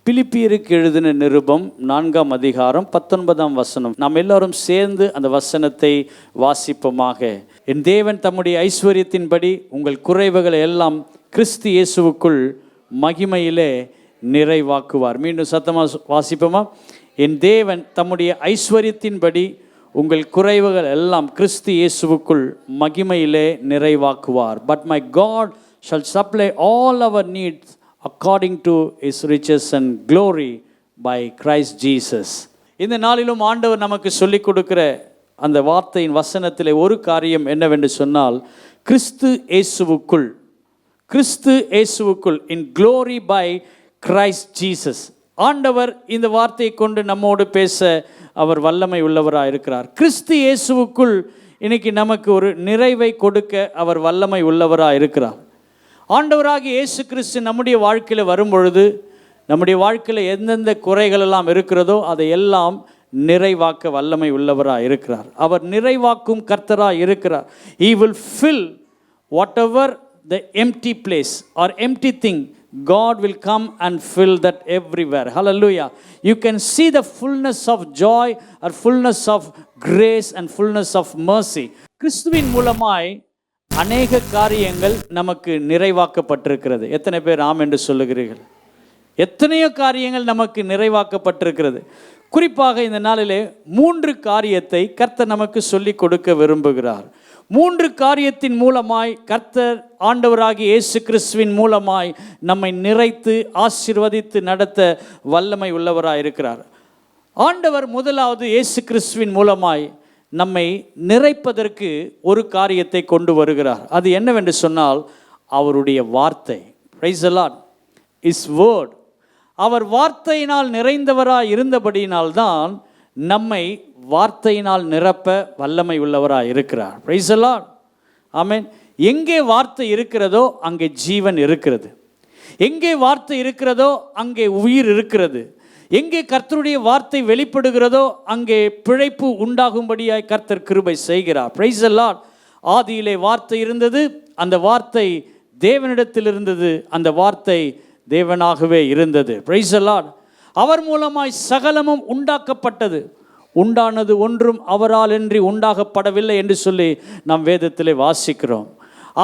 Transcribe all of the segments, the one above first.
பிலிப்பியருக்கு எழுதின நிருபம் 4ஆம் அதிகாரம் 19ஆம் வசனம். நாம் எல்லாரும் சேர்ந்து அந்த வசனத்தை வாசிப்போமாக. என் தேவன் தம்முடைய ஐஸ்வர்யத்தின்படி உங்கள் குறைவுகளை எல்லாம் கிறிஸ்து இயேசுவுக்குள் மகிமையிலே நிறைவாக்குவார். மீண்டும் சத்தமாக வாசிப்போமா? என் தேவன் தம்முடைய ஐஸ்வர்யத்தின்படி உங்கள் குறைவுகள் எல்லாம் கிறிஸ்து இயேசுவுக்குள் மகிமையிலே நிறைவாக்குவார். But my God shall supply all our needs according to his riches and glory by Christ Jesus. இந்த நாளிலும் ஆண்டவர் நமக்கு சொல்லிக் கொடுக்கிற அந்த வார்த்தையின் வசனத்திலே ஒரு காரியம் என்னவென்று சொன்னால், கிறிஸ்து இயேசுவுக்குள், கிறிஸ்து இயேசுவுக்குள், இன் glory by Christ Jesus. ஆண்டவர் இந்த வார்த்தையை கொண்டு நம்மோடு பேச அவர் வல்லமை உள்ளவராக இருக்கிறார். கிறிஸ்து இயேசுவுக்குள் இன்னைக்கு நமக்கு ஒரு நிறைவை கொடுக்க அவர் வல்லமை உள்ளவராக இருக்கிறார். ஆண்டவராகிய இயேசு கிறிஸ்து நம்முடைய வாழ்க்கையில் வரும் பொழுது, நம்முடைய வாழ்க்கையில் எந்தெந்த குறைகளெல்லாம் இருக்கிறதோ அதை எல்லாம் நிறைவாக்க வல்லமை உள்ளவராக இருக்கிறார். அவர் நிறைவாக்கும் கர்த்தராக இருக்கிறார். He will fill whatever the empty place or empty thing, God will come and fill that everywhere. Hallelujah. You can see the fullness of joy or fullness of grace and fullness of mercy. கிறிஸ்துவின் மூலமாய் அநேக காரியங்கள் நமக்கு நிறைவாக்கப்பட்டிருக்கிறது. எத்தனை பேர் ஆம் என்று சொல்லுகிறீர்கள்? எத்தனையோ காரியங்கள் நமக்கு நிறைவாக்கப்பட்டிருக்கிறது. குறிப்பாக இந்த நாளிலே 3 காரியத்தை கர்த்தர் நமக்கு சொல்லிக் கொடுக்க விரும்புகிறார். 3 காரியத்தின் மூலமாய் கர்த்தர் ஆண்டவராகிய இயேசு கிறிஸ்துவின் மூலமாய் நம்மை நிறைத்து ஆசீர்வதித்து நடத்த வல்லமை உள்ளவராக இருக்கிறார். ஆண்டவர் முதலாவது இயேசு கிறிஸ்துவின் மூலமாய் நம்மை நிறைப்பதற்கு ஒரு காரியத்தை கொண்டு வருகிறார். அது என்னவென்று சொன்னால், அவருடைய வார்த்தை. Praise the Lord. His word. அவர் வார்த்தையினால் நிறைந்தவராய் இருந்தபடியினால்தான் நம்மை வார்த்தையினால் நிரப்ப வல்லமை உள்ளவராய் இருக்கிறார். Praise the Lord. ஆமென். எங்கே வார்த்தை இருக்கிறதோ அங்கே ஜீவன் இருக்கிறது. எங்கே வார்த்தை இருக்கிறதோ அங்கே உயிர் இருக்கிறது. எங்கே கர்த்தருடைய வார்த்தை வெளிப்படுகிறதோ அங்கே பிழைப்பு உண்டாகும்படியாய் கர்த்தர் கிருபை செய்கிறார். Price the Lord. ஆதியிலே வார்த்தை இருந்தது, அந்த வார்த்தை தேவனிடத்தில் இருந்தது, அந்த வார்த்தை தேவனாகவே இருந்தது. Price the Lord. அவர் மூலமாய் சகலமும் உண்டாக்கப்பட்டது, உண்டானது ஒன்றும் அவரால் இன்றி உண்டாகப்படவில்லை என்று சொல்லி நாம் வேதத்திலே வாசிக்கிறோம்.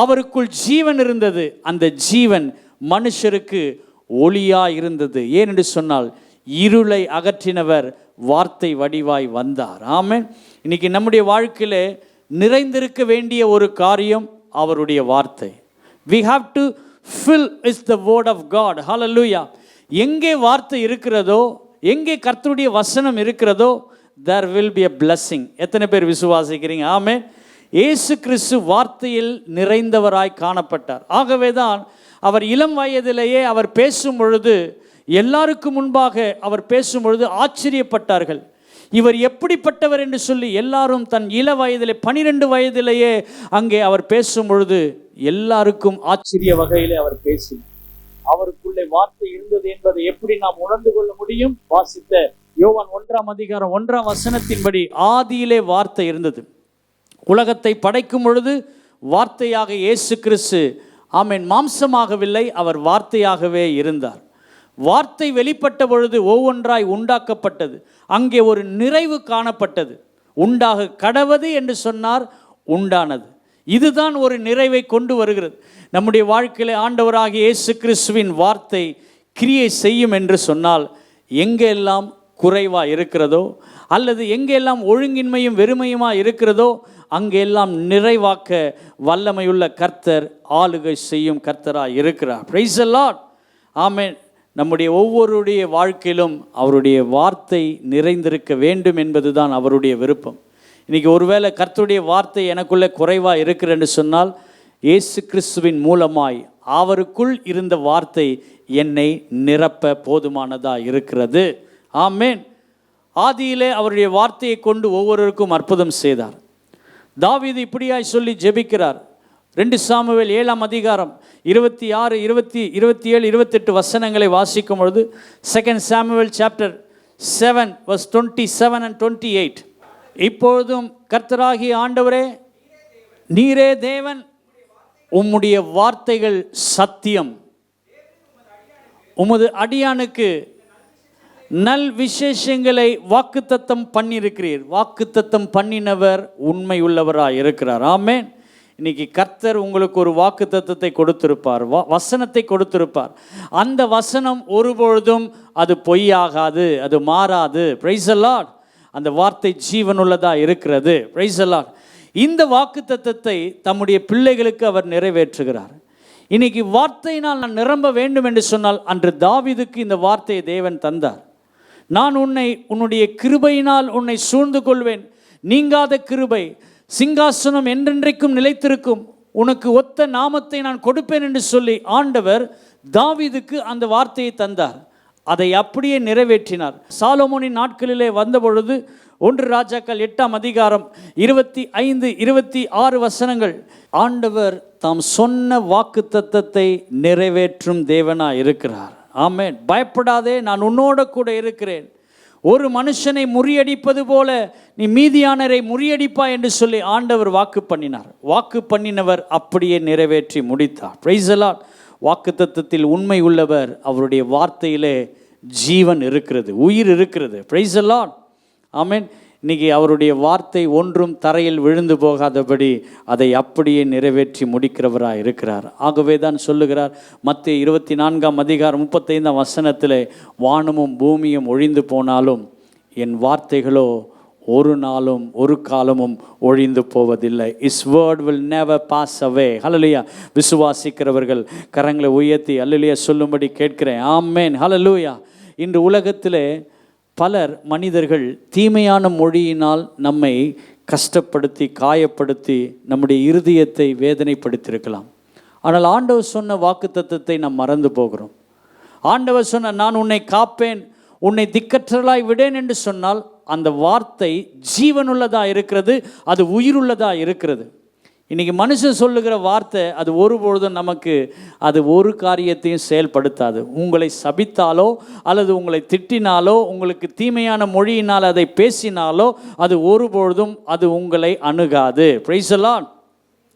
அவருக்குள் ஜீவன் இருந்தது, அந்த ஜீவன் மனுஷருக்கு ஒளியாய் இருந்தது. ஏனென்று சொன்னால், இருளை அகற்றினவர் வார்த்தை வடிவாய் வந்தார். ஆமென். இன்னைக்கு நம்முடைய வாழ்க்கையிலே நிறைந்திருக்க வேண்டிய ஒரு காரியம் அவருடைய வார்த்தை. We have to fill is the word of God. Hallelujah. எங்கே வார்த்தை இருக்கிறதோ, எங்கே கர்த்தருடைய வசனம் இருக்கிறதோ, there will be a blessing. எத்தனை பேர் விசுவாசிக்கிறீங்க? ஆமென். இயேசு கிறிஸ்து வார்த்தையில் நிறைந்தவராய் காணப்பட்டார். ஆகவே தான் அவர் இளம் வயதிலேயே அவர் பேசும் பொழுது, எல்லாருக்கும் முன்பாக அவர் பேசும் பொழுது ஆச்சரியப்பட்டார்கள். இவர் எப்படிப்பட்டவர் என்று சொல்லி எல்லாரும் தன் இள வயதிலே 12 வயதிலேயே அங்கே அவர் பேசும் பொழுது எல்லாருக்கும் ஆச்சரிய வகையிலே அவர் பேசினார். அவருக்குள்ளே வார்த்தை இருந்தது என்பதை எப்படி நாம் உணர்ந்து கொள்ள முடியும்? வாசித்த யோவான் 1ஆம் அதிகாரம் 1ஆம் வசனத்தின்படி, ஆதியிலே வார்த்தை இருந்தது. உலகத்தை படைக்கும் பொழுது வார்த்தையாக இயேசு கிறிஸ்து, ஆமென், மாம்சமாகவில்லை, அவர் வார்த்தையாகவே இருந்தார். வார்த்தை வெளிப்பட்ட பொழுது ஒவ்வொன்றாய் உண்டாக்கப்பட்டது. அங்கே ஒரு நிறைவு காணப்பட்டது. உண்டாக கடவது என்று சொன்னார், உண்டானது. இதுதான் ஒரு நிறைவை கொண்டு வருகிறது. நம்முடைய வாழ்க்கையிலே ஆண்டவராகிய இயேசு கிறிஸ்துவின் வார்த்தை கிரியை செய்யும் என்று சொன்னால், எங்கெல்லாம் குறைவாக இருக்கிறதோ அல்லது எங்கெல்லாம் ஒழுங்கின்மையும் வெறுமையுமாக இருக்கிறதோ அங்கெல்லாம் நிறைவாக்க வல்லமையுள்ள கர்த்தர் ஆளுகை செய்யும் கர்த்தராக இருக்கிறார். Praise the Lord. ஆமென். நம்முடைய ஒவ்வொருடைய வாழ்க்கையிலும் அவருடைய வார்த்தை நிறைந்திருக்க வேண்டும் என்பதுதான் அவருடைய விருப்பம். இன்றைக்கி ஒருவேளை கர்த்தருடைய வார்த்தை எனக்குள்ளே குறைவாக இருக்கிறேன்னு சொன்னால், இயேசு கிறிஸ்துவின் மூலமாய் அவருக்குள் இருந்த வார்த்தை என்னை நிரப்ப போதுமானதாக இருக்கிறது. ஆமென். ஆதியிலே அவருடைய வார்த்தையை கொண்டு ஒவ்வொருவருக்கும் அற்புதம் செய்தார். தாவீது இப்படியாய் சொல்லி ஜெபிக்கிறார். 2 சாமுவேல் 7ஆம் அதிகாரம் 26, 20, 27, 28 வசனங்களை வாசிக்கும் பொழுது, 2 சாமுவேல் சாப்டர் 7 verse 27 and 28, இப்பொழுதும் கர்த்தராகிய ஆண்டவரே, நீரே தேவன், உம்முடைய வார்த்தைகள் சத்தியம், உமது அடியானுக்கு நல் விசேஷங்களை வாக்குத்தத்தம் பண்ணியிருக்கிறீர். வாக்குத்தத்தம் பண்ணினவர் உண்மை உள்ளவராய் இருக்கிறார். ஆமென். இன்னைக்கு கர்த்தர் உங்களுக்கு ஒரு வாக்குத்தத்தத்தை கொடுத்திருப்பார், வசனத்தை கொடுத்திருப்பார். அந்த வசனம் ஒருபொழுதும் அது பொய்யாகாது, அது மாறாது. Price the Lord. அந்த வார்த்தை ஜீவனுள்ளதா இருக்கிறது. Praise the Lord. இந்த வாக்குத்தத்தத்தை தம்முடைய பிள்ளைகளுக்கு அவர் நிறைவேற்றுகிறார். இன்னைக்கு வார்த்தையினால் நான் நிரம்ப வேண்டும் என்று சொன்னால், அன்று தாவீதுக்கு இந்த வார்த்தையை தேவன் தந்தார். நான் உன்னுடைய கிருபையினால் உன்னை சூழ்ந்து கொள்வேன், நீங்காத கிருபை, சிங்காசனம் என்றென்றைக்கும் நிலைத்திருக்கும், உனக்கு ஒத்த நாமத்தை நான் கொடுப்பேன் என்று சொல்லி ஆண்டவர் தாவீதுக்கு அந்த வார்த்தையை தந்தார். அதை அப்படியே நிறைவேற்றினார். சாலமோனின் நாட்களிலே வந்தபொழுது 1 ராஜாக்கள் 8ஆம் அதிகாரம் 25, 26 வசனங்கள், ஆண்டவர் தாம் சொன்ன வாக்குத்தத்தத்தை நிறைவேற்றும் தேவனாய் இருக்கிறார். ஆமென். பயப்படாதே, நான் உன்னோட கூட இருக்கிறேன். ஒரு மனுஷனை முறியடிப்பது போல நீ மீதியானரை முறியடிப்பா என்று சொல்லி ஆண்டவர் வாக்கு பண்ணினார். வாக்கு பண்ணினவர் அப்படியே நிறைவேற்றி முடித்தார். Price the Lord. வாக்குத்தத்தத்தில் உண்மை உள்ளவர், அவருடைய வார்த்தையிலே ஜீவன் இருக்கிறது, உயிர் இருக்கிறது. Praise the Lord. ஆமென். இன்னைக்கு அவருடைய வார்த்தை ஒன்றும் தரையில் விழுந்து போகாதபடி அதை அப்படியே நிறைவேற்றி முடிக்கிறவராக இருக்கிறார். ஆகவே தான் சொல்லுகிறார் மத்தேயு 24ஆம் அதிகாரம் 35ஆம் வசனத்தில், வானமும் பூமியும் ஒழிந்து போனாலும் என் வார்த்தைகளோ ஒரு நாளும் ஒரு காலமும் ஒழிந்து போவதில்லை. His word will never pass away. ஹல்லேலூயா. விசுவாசிக்கிறவர்கள் கரங்களை உயர்த்தி ஹல்லேலூயா சொல்லும்படி கேட்கிறேன். ஆமென். ஹல்லேலூயா. இன்று உலகத்திலே பலர் மனிதர்கள் தீமையான மொழியினால் நம்மை கஷ்டப்படுத்தி காயப்படுத்தி நம்முடைய இருதயத்தை வேதனைப்படுத்தியிருக்கலாம். ஆனால் ஆண்டவர் சொன்ன வாக்குத்தத்தத்தை நாம் மறந்து போகிறோம். ஆண்டவர் சொன்ன நான் உன்னை காப்பேன், உன்னை திக்கற்றலாய் விடேன் என்று சொன்னால் அந்த வார்த்தை ஜீவனுள்ளதாக இருக்கிறது, அது உயிருள்ளதாக இருக்கிறது. இன்றைக்கி மனுஷன் சொல்லுகிற வார்த்தை அது ஒருபொழுதும் நமக்கு அது ஒரு காரியத்தையும் செயல்படுத்தாது. உங்களை சபித்தாலோ அல்லது உங்களை திட்டினாலோ உங்களுக்கு தீமையான மொழியினால் அதை பேசினாலோ அது ஒருபொழுதும் அது உங்களை அணுகாது. Price the Lord.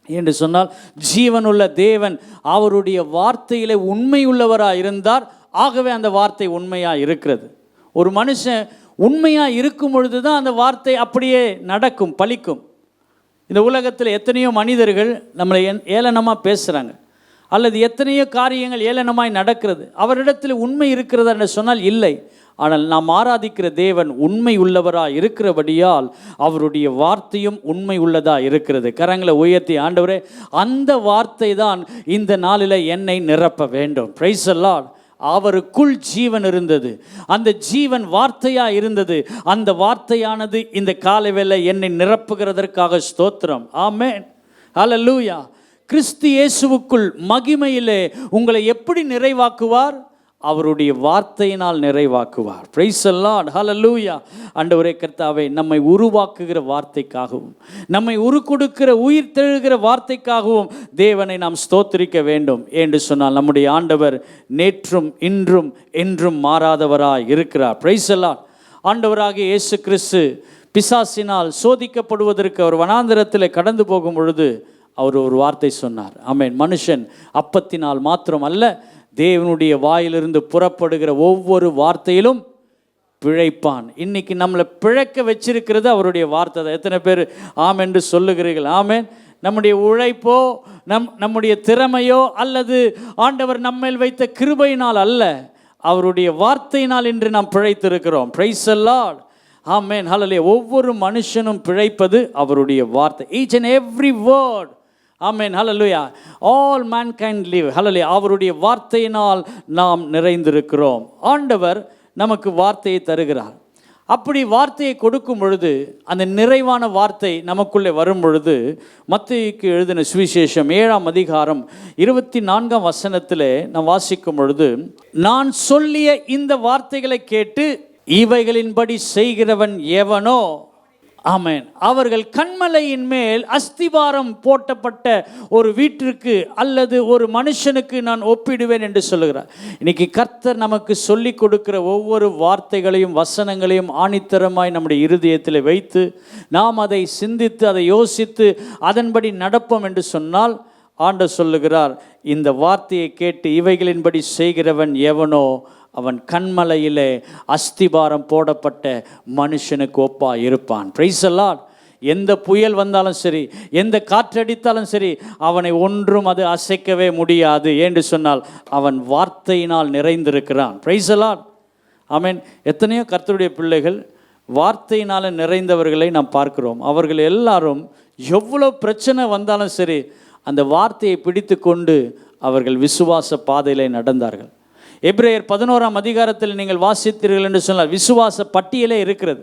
என்று சொன்னால் ஜீவனுள்ள தேவன் அவருடைய வார்த்தையிலே உண்மையுள்ளவராக இருந்தார். ஆகவே அந்த வார்த்தை உண்மையாக இருக்கிறது. ஒரு மனுஷன் உண்மையாக இருக்கும் பொழுது தான் அந்த வார்த்தை அப்படியே நடக்கும், பலிக்கும். இந்த உலகத்தில் எத்தனையோ மனிதர்கள் நம்மளை ஏளனமாக பேசுகிறாங்க, அல்லது எத்தனையோ காரியங்கள் ஏளனமாய் நடக்கிறது. அவரிடத்தில் உண்மை இருக்கிறதா என்று சொன்னால் இல்லை. ஆனால் நாம் ஆராதிக்கிற தேவன் உண்மை உள்ளவராக இருக்கிறபடியால் அவருடைய வார்த்தையும் உண்மை உள்ளதாக இருக்கிறது. கரங்களை உயர்த்தி, ஆண்டவரே அந்த வார்த்தை தான் இந்த நாளில் என்னை நிரப்ப வேண்டும். Price the Lord. அவருக்குள் ஜீவன் இருந்தது, அந்த ஜீவன் வார்த்தையாக இருந்தது. அந்த வார்த்தையானது இந்த காலைவேளை என்னை நிரப்புகிறதற்காக ஸ்தோத்திரம். ஆமென். ஹல்லேலூயா. கிறிஸ்து இயேசுவுக்குள் மகிமையிலே உங்களை எப்படி நிறைவாக்குவார்? அவருடைய வார்த்தையினால் நிறைவாக்குவார். Praise the Lord. ஹல்லேலூயா. ஆண்டவரே கர்த்தாவே, நம்மை உருவாக்குகிற வார்த்தைக்காகவும் நம்மை உருக்கொடுக்கிற உயிர் தெழுகிற வார்த்தைக்காகவும் தேவனை நாம் ஸ்தோத்திரிக்க வேண்டும் என்று சொன்னால் நம்முடைய ஆண்டவர் நேற்றும் இன்றும் என்றும் மாறாதவராய் இருக்கிறார். Praise the Lord. ஆண்டவராகிய இயேசு கிறிஸ்து பிசாசினால் சோதிக்கப்படுவதற்கு அவர் வனாந்திரத்தில் கடந்து போகும் பொழுது அவர் ஒரு வார்த்தை சொன்னார். ஆமென். மனுஷன் அப்பத்தினால் மாத்திரம் அல்ல, தேவனுடைய வாயிலிருந்து புறப்படுகிற ஒவ்வொரு வார்த்தையிலும் பிழைப்பான். இன்னைக்கு நம்மளை பிழைக்க வச்சிருக்கிறது அவருடைய வார்த்தை தான். எத்தனை பேர் ஆம் என்று சொல்லுகிறீர்கள்? ஆமென். நம்முடைய உழைப்போ நம்முடைய திறமையோ அல்லது ஆண்டவர் நம்மேல் வைத்த கிருபையினால் அல்ல, அவருடைய வார்த்தையினால் இன்று நாம் பிழைத்திருக்கிறோம். Price the Lord. ஆமென். ஹல்லேலூயா. ஒவ்வொரு மனுஷனும் பிழைப்பது அவருடைய வார்த்தை. Each and every word. ஆமென். ஹல்லேலூயா. All mankind live. ஹல்லேலூயா. அவருடைய வார்த்தையினால் நாம் நிறைந்திருக்கிறோம். ஆண்டவர் நமக்கு வார்த்தையை தருகிறார். அப்படி வார்த்தையை கொடுக்கும் பொழுது அந்த நிறைவான வார்த்தை நமக்குள்ளே வரும் பொழுது மத்தேயுக்கு எழுதின சுவிசேஷம் 7ஆம் அதிகாரம் 24ஆம் வசனத்தில் நாம் வாசிக்கும் பொழுது, நான் சொல்லிய இந்த வார்த்தைகளை கேட்டு இவைகளின்படி செய்கிறவன் எவனோ, ஆமென், அவர்கள் கண்மலையின் மேல் அஸ்திவாரம் போட்டப்பட்ட ஒரு வீட்டிற்கு அல்லது ஒரு மனுஷனுக்கு நான் ஒப்பிடுவேன் என்று சொல்லுகிறார். இன்னைக்கு கர்த்தர் நமக்கு சொல்லி கொடுக்கிற ஒவ்வொரு வார்த்தைகளையும் வசனங்களையும் ஆணித்தரமாய் நம்முடைய இருதயத்தில் வைத்து நாம் அதை சிந்தித்து அதை யோசித்து அதன்படி நடப்போம் என்று சொன்னால், ஆண்டவர் சொல்லுகிறார், இந்த வார்த்தையை கேட்டு இவைகளின்படி செய்கிறவன் எவனோ அவன் கண்மலையிலே அஸ்திபாரம் போடப்பட்ட மனுஷனுக்கு ஒப்பாய் இருப்பான். Price the Lord. எந்த புயல் வந்தாலும் சரி, எந்த காற்றடித்தாலும் சரி, அவனை ஒன்றும் அது அசைக்கவே முடியாது. என்று சொன்னால் அவன் வார்த்தையினால் நிறைந்திருக்கிறான். Price the Lord. ஆமென். எத்தனையோ கர்த்தருடைய பிள்ளைகள் வார்த்தையினால் நிறைந்தவர்களை நாம் பார்க்கிறோம். அவர்கள் எல்லாரும் எவ்வளோ பிரச்சனை வந்தாலும் சரி, அந்த வார்த்தையை பிடித்து கொண்டு அவர்கள் விசுவாச பாதையிலே நடந்தார்கள். எபிரேயர் 11ஆம் அதிகாரத்தில் நீங்கள் வாசித்தீர்கள் என்று சொன்னால் விசுவாச பட்டியலே இருக்கிறது.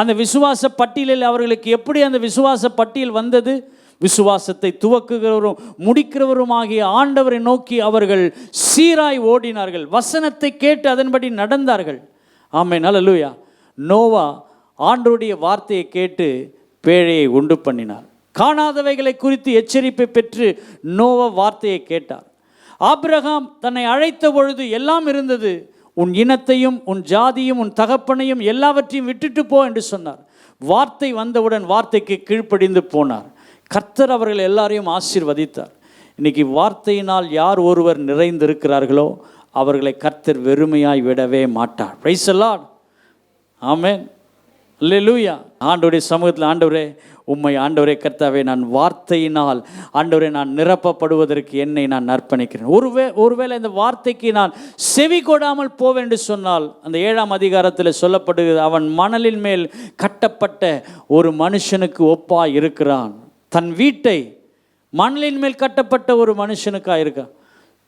அந்த விசுவாச பட்டியலில் அவர்களுக்கு எப்படி அந்த விசுவாச பட்டியல் வந்தது? விசுவாசத்தை துவக்குகிறவரும் முடிக்கிறவருமாகிய ஆண்டவரை நோக்கி அவர்கள் சீராய் ஓடினார்கள். வசனத்தை கேட்டு அதன்படி நடந்தார்கள். ஆமென். அல்லேலூயா. நோவா ஆண்டவருடைய வார்த்தையை கேட்டு பேழையை உண்டு பண்ணினார். காணாதவைகளை குறித்து எச்சரிப்பை பெற்று நோவா வார்த்தையை கேட்டார். ஆபிரகாம் தன்னை அழைத்த பொழுது எல்லாம் இருந்தது. உன் இனத்தையும் உன் ஜாதியும் உன் தகப்பனையும் எல்லாவற்றையும் விட்டுட்டு போ என்று சொன்னார். வார்த்தை வந்தவுடன் வார்த்தைக்கு கீழ்ப்படிந்து போனார். கர்த்தர் அவர்கள் எல்லாரையும் ஆசீர்வதித்தார். இன்னைக்கு வார்த்தையினால் யார் ஒருவர் நிறைந்திருக்கிறார்களோ அவர்களை கர்த்தர் வெறுமையாய் விடவே மாட்டார். Praise the Lord. ஆமென். அல்லேலூயா. ஆண்டவருடைய சமூகத்தில், ஆண்டவரே உம்மை, ஆண்டவரே கர்த்தாவே, நான் வார்த்தையினால் ஆண்டவரே நான் நிரப்பப்படுவதற்கு என்னை நான் அர்ப்பணிக்கிறேன். ஒருவேளை இந்த வார்த்தைக்கு நான் செவி கொடாமல் போவேன் என்று சொன்னால், அந்த 7ஆம் அதிகாரத்தில் சொல்லப்படுகிறது, அவன் மணலின் மேல் கட்டப்பட்ட ஒரு மனுஷனுக்கு ஒப்பாய் இருக்கிறான். தன் வீட்டை மணலின் மேல் கட்டப்பட்ட ஒரு மனுஷனுக்காக இருக்கான்.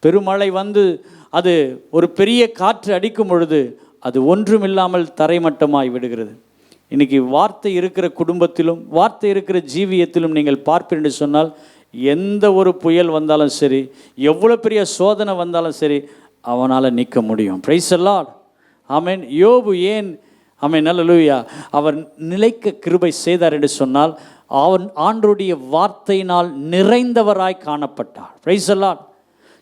பெருமழை வந்து அது ஒரு பெரிய காற்று அடிக்கும் பொழுது அது ஒன்றுமில்லாமல் தரைமட்டமாய் விடுகிறது. இன்றைக்கி வார்த்தை இருக்கிற குடும்பத்திலும் வார்த்தை இருக்கிற ஜீவியத்திலும் நீங்கள் பார்ப்பீர்கள் என்று சொன்னால், எந்த ஒரு புயல் வந்தாலும் சரி, எவ்வளோ பெரிய சோதனை வந்தாலும் சரி, அவனால் நிற்க முடியும். Praise the Lord. ஆமென். யோபு ஏன் ஆமென் அல்லேலூயா அவர் நிலைக்க கிருபை செய்தார் என்று சொன்னால், அவன் ஆண்டவருடைய வார்த்தையினால் நிறைந்தவராய் காணப்பட்டார். Price the Lord.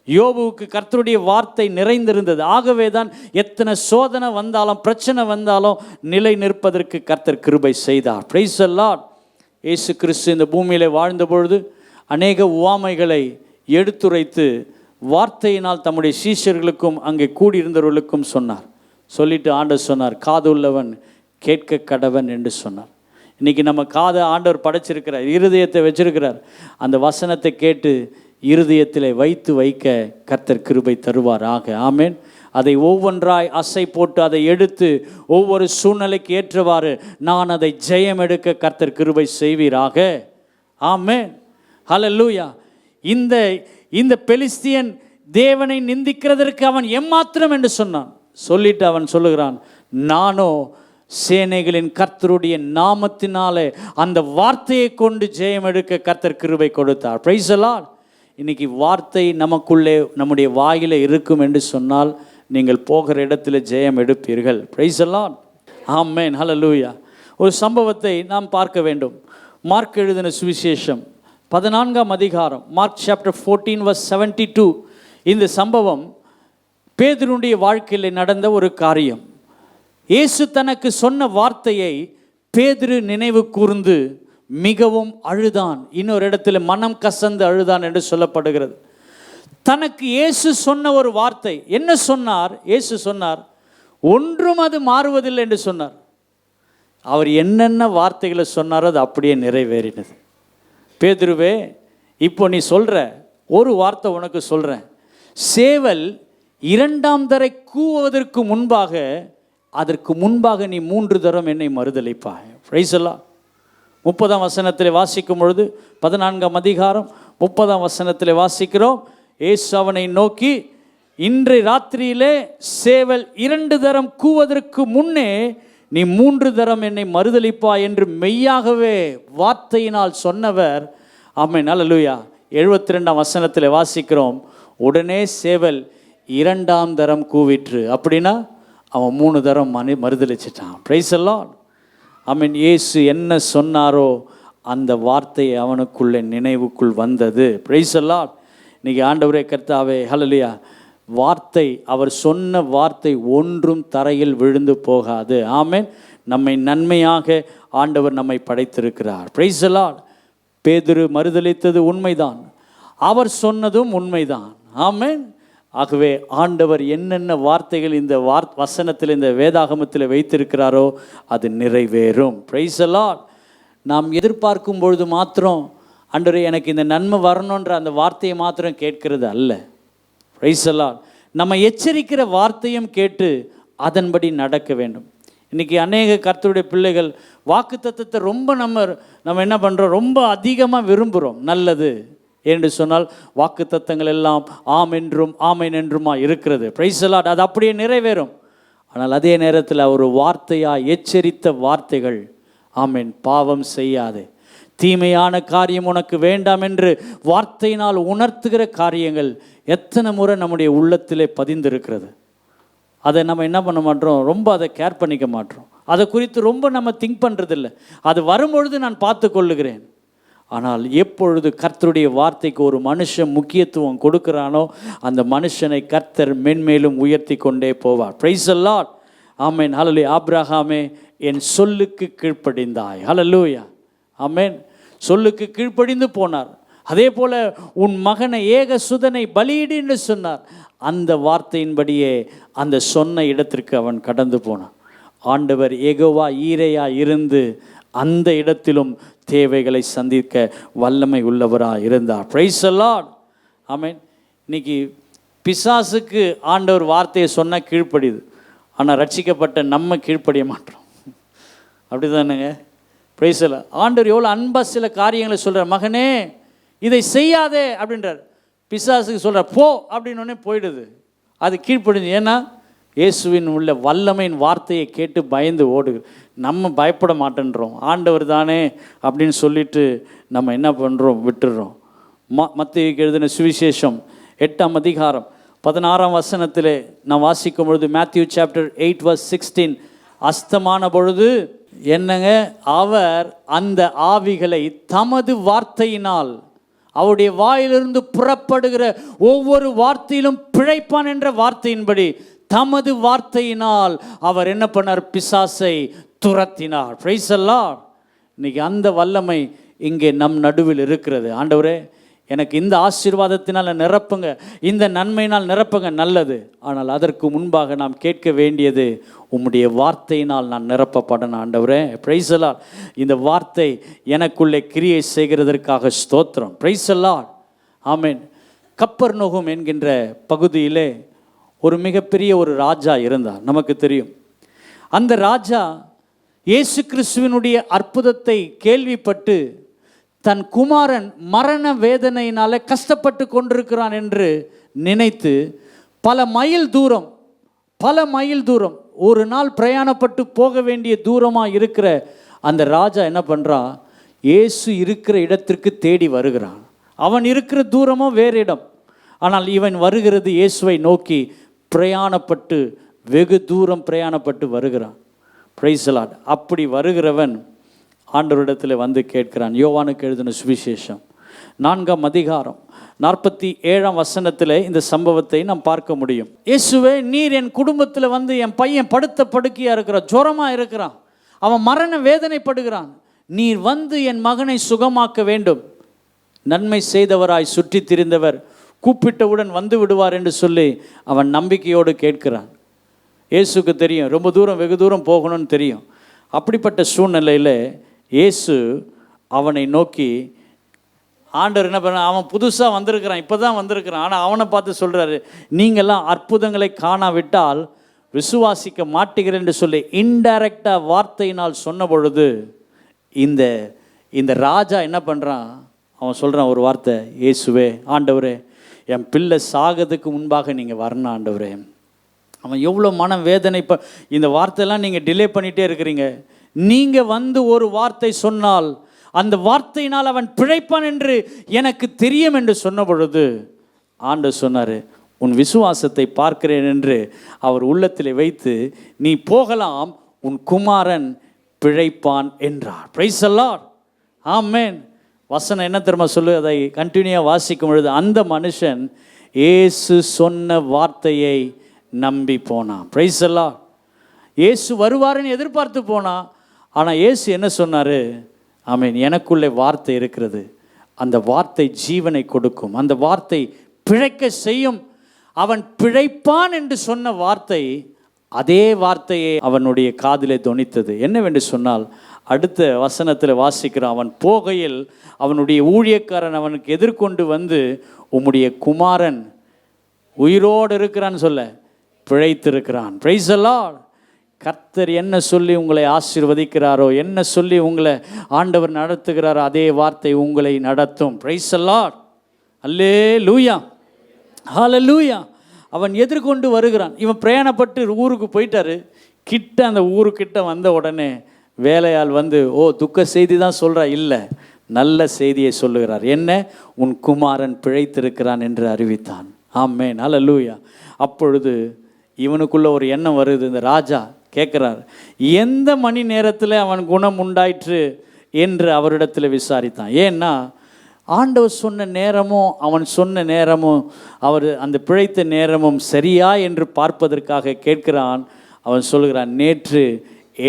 யோபுவுக்கு கர்த்தருடைய வார்த்தை நிறைந்திருந்தது. ஆகவே தான் எத்தனை சோதனை வந்தாலும் பிரச்சனை வந்தாலும் நிலை நிற்பதற்கு கர்த்தர் கிருபை செய்தார். Price the Lord. இயேசு கிறிஸ்து இந்த பூமியிலே வாழ்ந்த பொழுது அநேக உவமைகளை எடுத்துரைத்து வார்த்தையினால் தம்முடைய சீஷர்களுக்கும் அங்கே கூடியிருந்தவர்களுக்கும் சொன்னார். சொல்லிட்டு ஆண்டவர் சொன்னார், காது உள்ளவன் கேட்க கடவன் என்று சொன்னார். இன்றைக்கி நம்ம காதை ஆண்டவர் படைச்சிருக்கிறார், இருதயத்தை வச்சிருக்கிறார். அந்த வசனத்தை கேட்டு இருதயத்திலே வைக்க கர்த்தர் கிருபை தருவாராக. ஆமென். அதை ஒவ்வொன்றாய் அசை போட்டு அதை எடுத்து ஒவ்வொரு சூழ்நிலைக்கு ஏற்றவாறு நான் அதை ஜெயம் எடுக்க கர்த்தர் கிருபை செய்வீராக. ஆமென். ஹல்லேலூயா. இந்த பெலிஸ்தியன் தேவனை நிந்திக்கிறதற்கு அவன் எம்மாத்திரம் என்று சொன்னான். சொல்லிட்டு அவன் சொல்லுகிறான், நானோ சேனைகளின் கர்த்தருடைய நாமத்தினாலே அந்த வார்த்தையை கொண்டு ஜெயம் எடுக்க கர்த்தர் கிருபை கொடுத்தார். Praise the Lord. இன்னைக்கு வார்த்தை நமக்குள்ளே நம்முடைய வாயில இருக்கும் என்று சொன்னால், நீங்கள் போகிற இடத்துல ஜெயம் எடுப்பீர்கள். Praise the Lord. ஆமென். ஹல்லேலூயா. ஒரு சம்பவத்தை நாம் பார்க்க வேண்டும். மார்க் எழுதின சுவிசேஷம் 14ஆம் அதிகாரம், மார்க் சாப்டர் 14:72. இந்த சம்பவம் பேதுருடைய வாழ்க்கையில் நடந்த ஒரு காரியம். இயேசு தனக்கு சொன்ன வார்த்தையை பேதுரு நினைவு கூர்ந்து மிகவும் அழுதான். இன்னொரு இடத்துல மனம் கசந்து அழுதான் என்று சொல்லப்படுகிறது. தனக்கு இயேசு சொன்ன ஒரு வார்த்தை என்ன சொன்னார்? இயேசு சொன்னார், ஒன்றும் அது மாறுவதில்லை என்று சொன்னார். அவர் என்னென்ன வார்த்தைகளை சொன்னாரோ அது அப்படியே நிறைவேறினது. பேதுருவே, இப்போ நீ சொல்கிற ஒரு வார்த்தை உனக்கு சொல்கிறேன். சேவல் 2ஆம் தடவை கூவுவதற்கு முன்பாக, அதற்கு முன்பாக நீ 3 தரம் என்னை மறுதலிப்பாய். Price the Lord. 30ஆம் வசனத்தில் வாசிக்கும் பொழுது, 14ஆம் அதிகாரம் 30ஆம் வசனத்தில் வாசிக்கிறோம், இயேசு அவனை நோக்கி, இன்று ராத்திரியிலே சேவல் 2 தரம் கூவதற்கு முன்னே நீ 3 தரம் என்னை மறுதலிப்பாய் என்று மெய்யாகவே வார்த்தையினால் சொன்னவர். ஆமென். அல்லேலூயா. 72ஆம் வசனத்தில் வாசிக்கிறோம், உடனே சேவல் 2ஆம் தரம் கூவிற்று. அப்படின்னா அவன் 3 தரம் மறுதலிச்சிட்டான். Price the Lord. ஆமென். இயேசு என்ன சொன்னாரோ அந்த வார்த்தை அவனுக்குள்ளே நினைவுக்குள் வந்தது. Price the Lord. இன்னைக்கு ஆண்டவரே கர்த்தாவே, ஹல்லேலூயா, வார்த்தை, அவர் சொன்ன வார்த்தை ஒன்றும் தரையில் விழுந்து போகாது. ஆமென். நம்மை நன்மையாக ஆண்டவர் நம்மை படைத்திருக்கிறார். Praise the Lord. பேதுரு மறுதலித்தது உண்மைதான், அவர் சொன்னதும் உண்மைதான். ஆமென். ஆகவே ஆண்டவர் என்னென்ன வார்த்தைகள் இந்த வசனத்தில், இந்த வேதாகமத்தில் வைத்திருக்கிறாரோ அது நிறைவேறும். Price the Lord. நாம் எதிர்பார்க்கும் பொழுது மாத்திரம் ஆண்டவரே எனக்கு இந்த நன்மை வரணுன்ற அந்த வார்த்தையை மாத்திரம் கேட்கிறது அல்ல. Price the Lord. நம்ம எச்சரிக்கிற வார்த்தையும் கேட்டு அதன்படி நடக்க வேண்டும். இன்றைக்கி அநேக கர்த்தருடைய பிள்ளைகள் வாக்குத்தத்தத்தை ரொம்ப நம்ம என்ன பண்ணுறோம், ரொம்ப அதிகமாக விரும்புகிறோம். நல்லது என்று சொன்னால் வாக்குத்தத்தங்கள் எல்லாம் ஆம் என்றும் ஆமென் என்றுமா இருக்கிறது. Praise the Lord. அது அப்படியே நிறைவேறும். ஆனால் அதே நேரத்தில் ஒரு வார்த்தையாக எச்சரித்த வார்த்தைகள், ஆமென், பாவம் செய்யாதே, தீமையான காரியம் உனக்கு வேண்டாம் என்று வார்த்தையினால் உணர்த்துகிற காரியங்கள் எத்தனை முறை நம்முடைய உள்ளத்திலே பதிந்திருக்கிறது. அதை நம்ம என்ன பண்ண மாட்டோம், ரொம்ப அதை கேர் பண்ணிக்க மாட்டோம். அதை குறித்து ரொம்ப நம்ம திங்க் பண்ணுறதில்ல. அது வரும்பொழுது நான் பார்த்து கொள்ளுகிறேன். ஆனால் எப்பொழுது கர்த்தருடைய வார்த்தைக்கு ஒரு மனுஷன் முக்கியத்துவம் கொடுக்குறானோ அந்த மனுஷனை கர்த்தர் மென்மேலும் உயர்த்தி கொண்டே போவார். Price the Lord. ஆமென். ஹல்லேலூயா. ஆபிரகாமே என் சொல்லுக்கு கீழ்ப்படிந்தாய். ஹல்லேலூயா. ஆமென். சொல்லுக்கு கீழ்ப்படிந்து போனார். அதே போல உன் மகனை ஏக சுதனை பலியிடு என்று சொன்னார். அந்த வார்த்தையின்படியே அந்த சொன்ன இடத்திற்கு அவன் கடந்து போனான். ஆண்டவர் யெகோவா ஈரேயா இருந்து அந்த இடத்திலும் தேவைகளை சந்திக்க வல்லமை உள்ளவராக இருந்தார். Praise the Lord. ஆமென். இன்னைக்கு பிசாசுக்கு ஆண்டவர் வார்த்தையை சொன்னால் கீழ்ப்படியுது. ஆனால் ரட்சிக்கப்பட்ட நம்ம கீழ்ப்படிய மாட்டோம். அப்படி தானுங்க. Price the Lord. ஆண்டவர் எவ்வளோ அன்பா சில காரியங்களை சொல்கிறார். மகனே இதை செய்யாதே அப்படின்றார். பிசாசுக்கு சொல்கிறார் போ அப்படின்னோடனே போயிடுது. அது கீழ்ப்படிஞ்சு. ஏன்னா இயேசுவின் உள்ள வல்லமையின் வார்த்தையை கேட்டு பயந்து ஓடுது. நம்ம பயப்பட மாட்டேன்றோம். ஆண்டவர் தானே அப்படின்னு சொல்லிட்டு நம்ம என்ன பண்ணுறோம், விட்டுடுறோம். மத்தேயுக்கு எழுதின சுவிசேஷம் 8ஆம் அதிகாரம் 16ஆம் வசனத்திலே நான் வாசிக்கும் பொழுது, மேத்யூ சாப்டர் 8:16, அஸ்தமான பொழுது என்னங்க, அவர் அந்த ஆவிகளை தமது வார்த்தையினால், அவருடைய வாயிலிருந்து புறப்படுகிற ஒவ்வொரு வார்த்தையிலும் பிழைப்பான் என்ற வார்த்தையின்படி தமது வார்த்தையினால் அவர் என்ன பண்ணார், பிசாசை துரத்தினார். Price the Lord. இன்னைக்கு அந்த வல்லமை இங்கே நம் நடுவில் இருக்கிறது. ஆண்டவரே எனக்கு இந்த ஆசீர்வாதத்தினால் நிரப்புங்க, இந்த நன்மையினால் நிரப்புங்க. நல்லது. ஆனால் அதற்கு முன்பாக நாம் கேட்க வேண்டியது, உம்முடைய வார்த்தையினால் நான் நிரப்பப்படணும் ஆண்டவரே. Praise the Lord. இந்த வார்த்தை எனக்குள்ளே கிரியை செய்கிறதற்காக ஸ்தோத்திரம். Praise the Lord. ஆமென். கப்பர்நகூம் என்கின்ற பகுதியிலே ஒரு மிகப்பெரிய ஒரு ராஜா இருந்தார். நமக்கு தெரியும். அந்த ராஜா இயேசு கிறிஸ்துவினுடைய அற்புதத்தை கேள்விப்பட்டு தன் குமாரன் மரண வேதனையினால கஷ்டப்பட்டு கொண்டிருக்கிறான் என்று நினைத்து பல மைல் தூரம் ஒரு நாள் பிரயாணப்பட்டு போக வேண்டிய தூரமாக இருக்கிற அந்த ராஜா என்ன பண்ணுறான், இயேசு இருக்கிற இடத்திற்கு தேடி வருகிறான். அவன் இருக்கிற தூரமோ வேறு இடம். ஆனால் இவன் வருகிறது இயேசுவை நோக்கி பிரயாணப்பட்டு, வெகு தூரம் பிரயாணப்பட்டு வருகிறான். Price the Lord. அப்படி வருகிறவன் ஆண்டவரிடத்தில் வந்து கேட்கிறான். யோவானுக்கு எழுதின சுவிசேஷம் 4ஆம் அதிகாரம் 47ஆம் வசனத்தில் இந்த சம்பவத்தை நாம் பார்க்க முடியும். இயேசுவே, நீர் என் குடும்பத்தில் வந்து என் பையன் படுத்த படுக்கையாக இருக்கிறான், ஜுரமாக இருக்கிறான், அவன் மரண வேதனைப்படுகிறான், நீர் வந்து என் மகனை சுகமாக்க வேண்டும். நன்மை செய்தவராய் சுற்றி திரிந்தவர் கூப்பிட்டவுடன் வந்து விடுவார் என்று சொல்லி அவன் நம்பிக்கையோடு கேட்கிறான். இயேசுக்கு தெரியும் ரொம்ப தூரம், வெகு தூரம் போகணும்னு தெரியும். அப்படிப்பட்ட சூழ்நிலையில் இயேசு அவனை நோக்கி, ஆண்டவர் என்ன பண்ண, அவன் புதுசாக வந்திருக்கிறான், இப்போ தான் வந்திருக்கிறான். ஆனால் அவனை பார்த்து சொல்கிறாரு, நீங்கள்லாம் அற்புதங்களை காணாவிட்டால் விசுவாசிக்க மாட்டீர்கள் என்று சொல்லி இன்டைரக்டாக வார்த்தையினால் சொன்ன பொழுது இந்த ராஜா என்ன பண்ணுறான், அவன் சொல்கிறான் ஒரு வார்த்தை, இயேசுவே, ஆண்டவரே, என் பிள்ளை சாகிறதுக்கு முன்பாக நீங்கள் வரணும் ஆண்டவரே. அவன் எவ்வளோ மன வேதனை. இப்போ இந்த வார்த்தையெல்லாம் நீங்கள் டிலே பண்ணிகிட்டே இருக்கிறீங்க. நீங்கள் வந்து ஒரு வார்த்தை சொன்னால் அந்த வார்த்தையினால் அவன் பிழைப்பான் என்று எனக்கு தெரியும் என்று சொன்ன பொழுது ஆண்டவர் சொன்னார், உன் விசுவாசத்தை பார்க்கிறேன் என்று அவர் உள்ளத்தில் வைத்து, நீ போகலாம், உன் குமாரன் பிழைப்பான் என்றார். Praise the Lord. ஆமென். வசனம் என்ன தெரியுமா சொல்லு, அதை கண்டினியூவாக வாசிக்கும் பொழுது, அந்த மனுஷன் இயேசு சொன்ன வார்த்தையை நம்பி போனான். Price the Lord. இயேசு வருவாருன்னு எதிர்பார்த்து போனான். ஆனால் இயேசு என்ன சொன்னார், ஆமென், எனக்குள்ளே வார்த்தை இருக்கிறது, அந்த வார்த்தை ஜீவனை கொடுக்கும், அந்த வார்த்தை பிழைக்க செய்யும், அவன் பிழைப்பான் என்று சொன்ன வார்த்தை, அதே வார்த்தையை அவனுடைய காதிலே தொனித்தது. என்னவென்று சொன்னால், அடுத்த வசனத்தில் வாசிக்கிறான், அவன் போகையில் அவனுடைய ஊழியக்காரன் அவனுக்கு எதிர்கொண்டு வந்து, உம்முடைய குமாரன் உயிரோடு இருக்கிறான்னு சொல்ல, பிழைத்திருக்கிறான். Price the Lord. கர்த்தர் என்ன சொல்லி உங்களை ஆசீர்வதிக்கிறாரோ, என்ன சொல்லி உங்களை ஆண்டவர் நடத்துகிறாரோ, அதே வார்த்தை உங்களை நடத்தும். Praise the Lord. அல்லேலூயா, ஹல்லேலூயா. அவன் எதிர்கொண்டு வருகிறான். இவன் பிரயாணப்பட்டு ஊருக்கு போயிட்டாரு. கிட்ட அந்த ஊருக்கிட்ட வந்த உடனே வேலையால் வந்து, ஓ துக்க செய்தி தான் சொல்கிறா, இல்லை நல்ல செய்தியை சொல்லுகிறார். என்ன? உன் குமாரன் பிழைத்திருக்கிறான் என்று அறிவித்தான். ஆமென், ஹல்லேலூயா. அப்பொழுது இவனுக்குள்ள ஒரு எண்ணம் வருது. இந்த ராஜா கேட்குறார், எந்த மணி நேரத்தில் அவன் குணம் உண்டாயிற்று என்று அவரிடத்தில் விசாரித்தான். ஏன்னா ஆண்டவர் சொன்ன நேரமும் அவன் சொன்ன நேரமும், அவர் அந்த பிழைத்த நேரமும் சரியா என்று பார்ப்பதற்காக கேட்கிறான். அவன் சொல்கிறான், நேற்று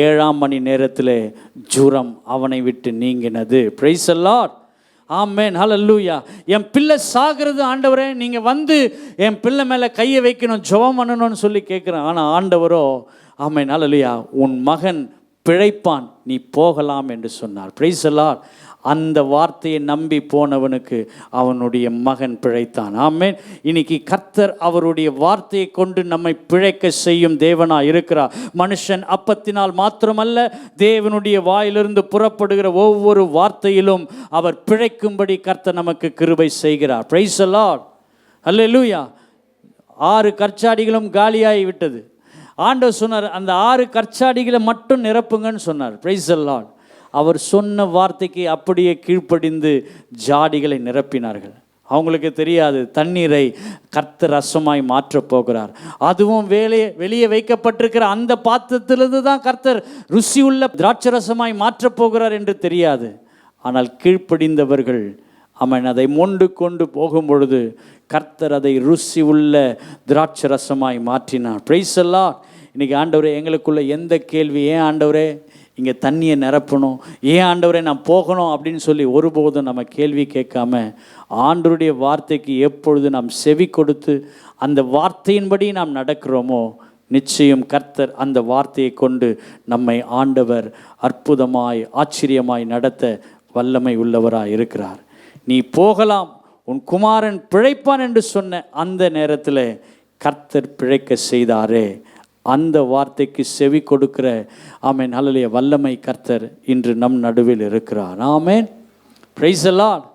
7ஆம் மணி நேரத்தில் ஜுரம் அவனை விட்டு நீங்கினது. Price the Lord. ஆமென், ஹல்லேலூயா. என் பிள்ளை சாகிறது ஆண்டவரே, நீங்கள் வந்து என் பிள்ளை மேலே கையை வைக்கணும், ஜெபம் பண்ணணும்னு சொல்லி கேட்குறேன். ஆனால் ஆண்டவரோ, ஆமென், ஹல்லேலூயா, உன் மகன் பிழைப்பான், நீ போகலாம் என்று சொன்னார். Price the Lord. அந்த வார்த்தையை நம்பி போனவனுக்கு அவனுடைய மகன் பிழைத்தான். ஆமென். இன்னைக்கு கர்த்தர் அவருடைய வார்த்தையை கொண்டு நம்மை பிழைக்க செய்யும் தேவனாய் இருக்கிறார். மனுஷன் அப்பத்தினால் மாத்திரமல்ல, தேவனுடைய வாயிலிருந்து புறப்படுகிற ஒவ்வொரு வார்த்தையிலும் அவர் பிழைக்கும்படி கர்த்தர் நமக்கு கிருபை செய்கிறார். Price the Lord. அல்லேலூயா. 6 கற்சாடிகளும் காலியாகி விட்டது. ஆண்டவர் சொன்னார், அந்த 6 கற்சாடிகளை மட்டும் நிரப்புங்கன்னு சொன்னார். Price the Lord. அவர் சொன்ன வார்த்தைக்கு அப்படியே கீழ்ப்படிந்து ஜாடிகளை நிரப்பினார்கள். அவங்களுக்கு தெரியாது, தண்ணீரை கர்த்தர் ரசமாய் மாற்றப் போகிறார். அதுவும் வெளியே வைக்கப்பட்டிருக்கிற அந்த பாத்திரத்திலிருந்து தான் கர்த்தர் ருசியுள்ள திராட்சரசமாய் மாற்றப் போகிறார் என்று தெரியாது. ஆனால் கீழ்ப்படிந்தவர்கள் அவன் அதை மொண்டு கொண்டு போகும் பொழுது கர்த்தர் அதை ருசி உள்ள திராட்சரசமாய் மாற்றினார். Price the Lord. இன்றைக்கி ஆண்டவரே, எங்களுக்குள்ள எந்த கேள்வி, ஏன் ஆண்டவரே இங்கே தண்ணியை நிரப்பணும், ஏன் ஆண்டவரே நான் போகணும் அப்படின்னு சொல்லி ஒருபோதும் நம்ம கேள்வி கேட்காம ஆண்டவருடைய வார்த்தைக்கு எப்பொழுது நாம் செவி கொடுத்து அந்த வார்த்தையின்படி நாம் நடக்கிறோமோ, நிச்சயம் கர்த்தர் அந்த வார்த்தையை கொண்டு நம்மை ஆண்டவர் அற்புதமாய் ஆச்சரியமாய் நடத்த வல்லமை உள்ளவராய் இருக்கிறார். நீ போகலாம், உன் குமாரன் பிழைப்பான் என்று சொன்ன அந்த நேரத்தில் கர்த்தர் பிழைக்க செய்தாரே, அந்த வார்த்தைக்கு செவி கொடுக்கிற, ஆமென், ஹல்லேலூயா, வல்லமை கர்த்தர் இன்று நம் நடுவில் இருக்கிறார். ஆமென், பிரைஸ் தி லார்ட்.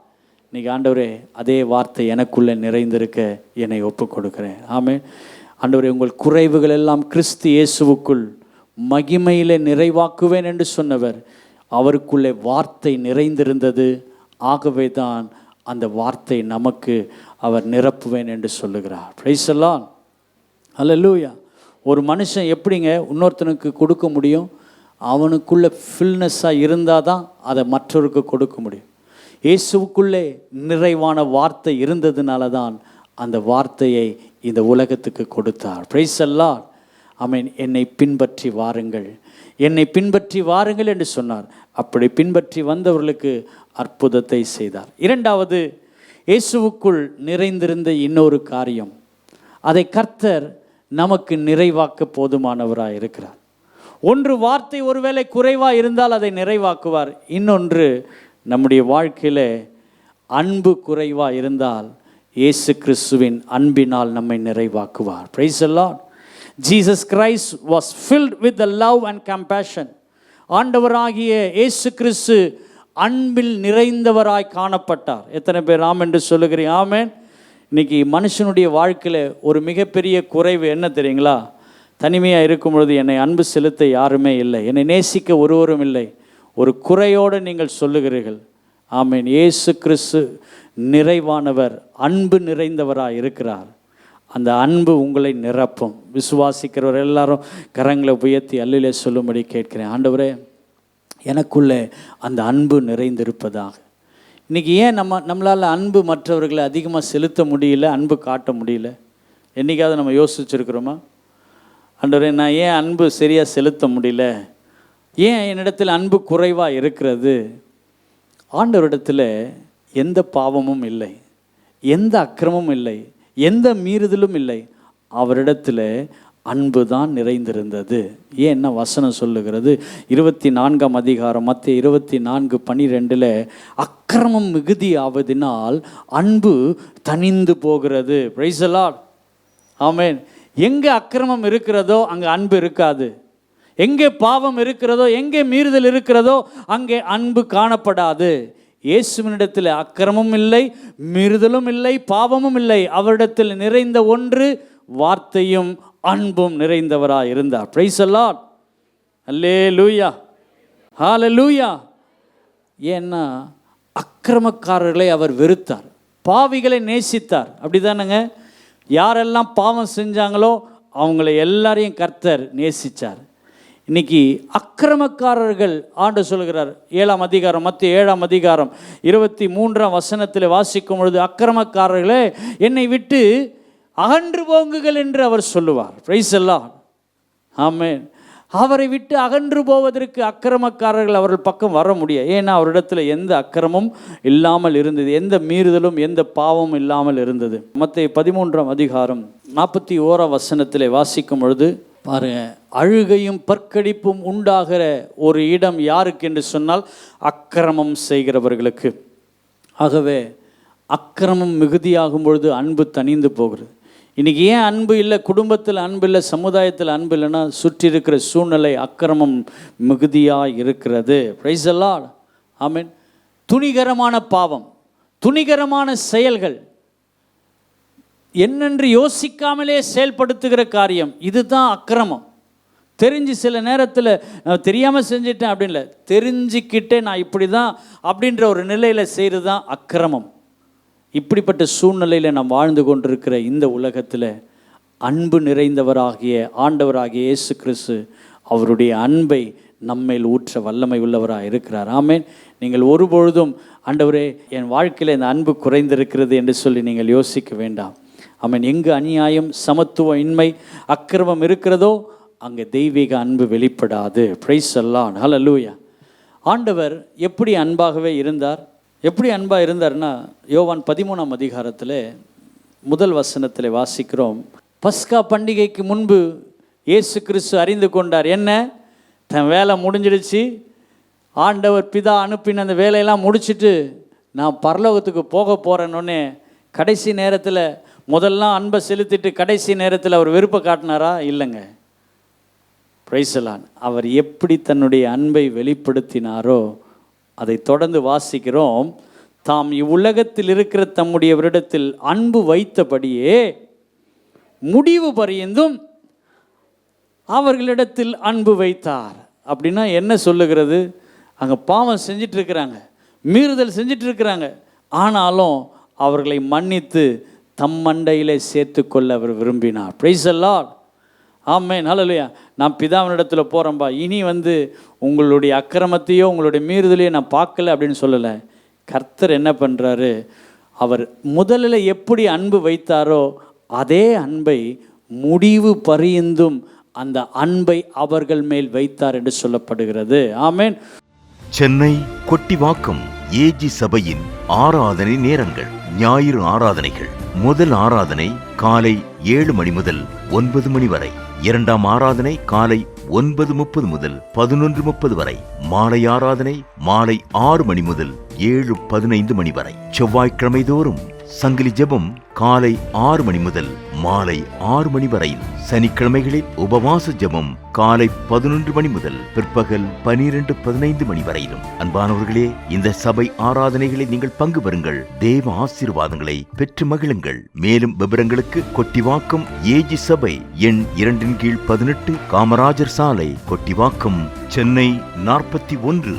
இன்னைக்கு ஆண்டவரே, அதே வார்த்தை எனக்குள்ளே நிறைந்திருக்க என்னை ஒப்பு கொடுக்கிறேன். ஆமென். ஆண்டவரே, உங்கள் குறைவுகள் எல்லாம் கிறிஸ்து இயேசுவுக்குள் மகிமையிலே நிறைவாக்குவேன் என்று சொன்னவர், அவருக்குள்ளே வார்த்தை நிறைந்திருந்தது. ஆகவே தான் அந்த வார்த்தை நமக்கு அவர் நிரப்புவேன் என்று சொல்லுகிறார். Praise the Lord. ஹல்லேலூயா. ஒரு மனுஷன் எப்படிங்க இன்னொருத்தனுக்கு கொடுக்க முடியும்? அவனுக்குள்ளே ஃபில்னஸாக இருந்தால் தான் அதை மற்றவருக்கு கொடுக்க முடியும். இயேசுவுக்குள்ளே நிறைவான வார்த்தை இருந்ததுனால தான் அந்த வார்த்தையை இந்த உலகத்துக்கு கொடுத்தார். Praise the Lord. ஆமென். என்னை பின்பற்றி வாருங்கள், என்னை பின்பற்றி வாருங்கள் என்று சொன்னார். அப்படி பின்பற்றி வந்தவர்களுக்கு அற்புதத்தை செய்தார். இரண்டாவது, இயேசுவுக்குள் நிறைந்திருந்த இன்னொரு காரியம், அதை கர்த்தர் நமக்கு நிறைவாக்க போதுமானவராக இருக்கிறார். ஒன்று, வார்த்தை ஒருவேளை குறைவாக இருந்தால் அதை நிறைவாக்குவார். இன்னொன்று, நம்முடைய வாழ்க்கையில் அன்பு குறைவாக இருந்தால் இயேசு கிறிஸ்துவின் அன்பினால் நம்மை நிறைவாக்குவார். Praise the Lord. Jesus Christ was filled with the love and compassion. ஆண்டவராகிய இயேசு கிறிஸ்து அன்பில் நிறைந்தவராய் காணப்பட்டார். எத்தனை பேர் ஆம் என்று சொல்லுகிறீங்க? ஆமென். இன்றைக்கி மனுஷனுடைய வாழ்க்கையில் ஒரு மிகப்பெரிய குறைவு என்ன தெரியுங்களா? தனிமையாக இருக்கும் பொழுது என்னை அன்பு செலுத்த யாருமே இல்லை, என்னை நேசிக்க ஒருவரும் இல்லை. ஒரு குறையோடு நீங்கள் சொல்லுகிறீர்கள். ஆமென். இயேசு கிறிஸ்து நிறைவானவர், அன்பு நிறைந்தவராக இருக்கிறார். அந்த அன்பு உங்களை நிரப்பும். விசுவாசிக்கிறவர் எல்லாரும் கரங்களை உயர்த்தி அல்லேலூயா சொல்லும்படி கேட்கிறேன். ஆண்டவரே, எனக்குள்ளே அந்த அன்பு நிறைந்திருப்பதாக. இன்றைக்கி ஏன் நம்மளால் அன்பு மற்றவர்களை அதிகமாக செலுத்த முடியல, அன்பு காட்ட முடியல? என்றைக்காவது நம்ம யோசிச்சுருக்கிறோமா? ஆண்டவரே, நான் ஏன் அன்பு சரியாக செலுத்த முடியல? ஏன் என்னிடத்தில் அன்பு குறைவாக இருக்கிறது? ஆண்டவரிடத்தில் எந்த பாவமும் இல்லை, எந்த அக்கிரமும் இல்லை, எந்த மீறுதலும் இல்லை. அவரிடத்தில் அன்பு தான் நிறைந்திருந்தது. ஏன்னா வசனம் சொல்லுகிறது 24ஆம் அதிகாரம் மத்தேயு 24:12 அக்கிரமம் மிகுதியாவதினால் அன்பு தணிந்து போகிறது. Praise the Lord. ஆமென். எங்கே அக்கிரமம் இருக்கிறதோ அங்கே அன்பு இருக்காது. எங்கே பாவம் இருக்கிறதோ, எங்கே மீறுதல் இருக்கிறதோ அங்கே அன்பு காணப்படாது. இயேசுவினிடத்தில் அக்கிரமும் இல்லை, மீறுதலும் இல்லை, பாவமும் இல்லை. அவரிடத்தில் நிறைந்த ஒன்று வார்த்தையும் அன்பும் நிறைந்தவராய் இருந்தார். Praise the Lord. அல்லேலூயா, ஹல்லேலூயா. ஏன்னா அக்கிரமக்காரர்களை அவர் வெறுத்தார், பாவிகளை நேசித்தார். அப்படிதானங்க? யாரெல்லாம் பாவம் செஞ்சாங்களோ அவங்கள எல்லாரையும் கர்த்தர் நேசித்தார். இன்னைக்கு அக்கிரமக்காரர்கள் ஆண்டவர் சொல்கிறார் 7ஆம் அதிகாரம் மத்தேயு 7ஆம் அதிகாரம் 23ஆம் வசனத்தில் வாசிக்கும் பொழுது, அக்கிரமக்காரர்களே என்னை விட்டு அகன்று போங்குகள் என்று அவர் சொல்லுவார். Praise the Lord. ஆமென். அவரை விட்டு அகன்று போவதற்கு அக்கிரமக்காரர்கள் அவர்கள் பக்கம் வர முடியாது. ஏன்னா அவரிடத்தில் எந்த அக்கிரமும் இல்லாமல் இருந்தது, எந்த மீறுதலும் எந்த பாவமும் இல்லாமல் இருந்தது. மத்தேயு 13ஆம் அதிகாரம் 41ஆம் வசனத்தில் வாசிக்கும் பொழுது பாருங்க, அழுகையும் பற்கடிப்பும் உண்டாகிற ஒரு இடம் யாருக்கு என்று சொன்னால் அக்கிரமம் செய்கிறவர்களுக்கு. ஆகவே அக்கிரமம் மிகுதியாகும் பொழுது அன்பு தணிந்து போகிறது. இன்றைக்கி ஏன் அன்பு இல்லை? குடும்பத்தில் அன்பு இல்லை, சமுதாயத்தில் அன்பு இல்லைன்னா சுற்றி இருக்கிற சூழ்நிலை அக்கிரமம் மிகுதியாக இருக்கிறது. Praise the Lord. ஆமென். துணிகரமான பாவம், துணிகரமான செயல்கள், என்னென்று யோசிக்காமலே செயல்படுத்துகிற காரியம், இதுதான் அக்கிரமம். தெரிஞ்சு சில நேரத்தில் நான் தெரியாமல் செஞ்சிட்டேன் அப்படின்னு இல்லை, தெரிஞ்சுக்கிட்டே நான் இப்படி தான் அப்படின்ற ஒரு நிலையில் செய்கிறது தான் அக்கிரமம். இப்படிப்பட்ட சூழ்நிலையில் நாம் வாழ்ந்து கொண்டிருக்கிற இந்த உலகத்தில் அன்பு நிறைந்தவராகிய ஆண்டவராகிய இயேசு கிறிஸ்து அவருடைய அன்பை நம்மேல் ஊற்ற வல்லமை உள்ளவராக இருக்கிறார். ஆமென். நீங்கள் ஒருபொழுதும் ஆண்டவரே என் வாழ்க்கையில் இந்த அன்பு குறைந்திருக்கிறது என்று சொல்லி நீங்கள் யோசிக்க வேண்டாம். ஆமென். எங்கு அநியாயம், சமத்துவ இன்மை, அக்கிரமம் இருக்கிறதோ அங்கே தெய்வீக அன்பு வெளிப்படாது. Price the Lord. ஹல்லேலூயா. ஆண்டவர் எப்படி அன்பாகவே இருந்தார்? எப்படி அன்பாக இருந்தார்னா, யோவான் 13ஆம் அதிகாரத்தில் முதல் வசனத்தில் வாசிக்கிறோம். பஸ்கா பண்டிகைக்கு முன்பு இயேசு கிறிஸ்து அறிந்து கொண்டார். என்ன? தன் வேலை முடிஞ்சிடுச்சு, ஆண்டவர் பிதா அனுப்பின அந்த வேலையெல்லாம் முடிச்சுட்டு நான் பரலோகத்துக்கு போக போகிறேன்னொன்னே கடைசி நேரத்தில் முதல்லாம் அன்பை செலுத்திட்டு கடைசி நேரத்தில் அவர் வெறுப்பை காட்டினாரா? இல்லைங்க. Price the Lord. அவர் எப்படி தன்னுடைய அன்பை வெளிப்படுத்தினாரோ அதை தொடர்ந்து வாசிக்கிறோம். தாம் இவ்வுலகத்தில் இருக்கிற தம்முடையவரிடத்தில் அன்பு வைத்தபடியே முடிவு பரியந்தும் அவர்களிடத்தில் அன்பு வைத்தார். அப்படின்னா என்ன சொல்லுகிறது? அங்கே பாவம் செஞ்சிட்டு இருக்கிறாங்க, மீறுதல் செஞ்சிட்டு இருக்கிறாங்க, ஆனாலும் அவர்களை மன்னித்து தம் மண்டையிலே சேர்த்து கொள்ள அவர் விரும்பினார். Praise the Lord. ஆமென். ஹல்லேலூயா. நான் பிதாவினிடத்தில் போகிறேன்பா, இனி உங்களுடைய அக்கிரமத்தையோ உங்களுடைய மீறுதலையோ நான் பார்க்கல அப்படின்னு சொல்லலை. கர்த்தர் என்ன பண்ணுறாரு? அவர் முதலில் எப்படி அன்பு வைத்தாரோ அதே அன்பை முடிவு பரியந்தும் அந்த அன்பை அவர்கள் மேல் வைத்தார் என்று சொல்லப்படுகிறது. ஆமென். சென்னை கொட்டிவாக்கம் ஏஜி சபையின் ஆராதனை நேரங்கள். ஞாயிறு ஆராதனைகள். முதல் ஆராதனை காலை 7 மணி முதல் 9 மணி வரை. இரண்டாம் ஆராதனை காலை 9:30 முதல் 11:30 வரை. மாலை ஆராதனை மாலை 6 மணி முதல் 7:15 மணி வரை. செவ்வாய்க்கிழமை தோறும் சங்கிலி ஜெபம் காலை 6 மணி முதல் மாலை 6 மணி வரையில். சனிக்கிழமைகளில் உபவாச ஜெபம் காலை 11 மணி முதல் பிற்பகல் 12:15 மணி வரையிலும். அன்பானவர்களே, இந்த சபை ஆராதனைகளில் நீங்கள் பங்கு பெறுங்கள், தேவ ஆசீர்வாதங்களை பெற்று மகிழுங்கள். மேலும் விவரங்களுக்கு கொட்டிவாக்கம் ஏஜி சபை எண் 2/18 காமராஜர் சாலை, கொட்டிவாக்கம், சென்னை 41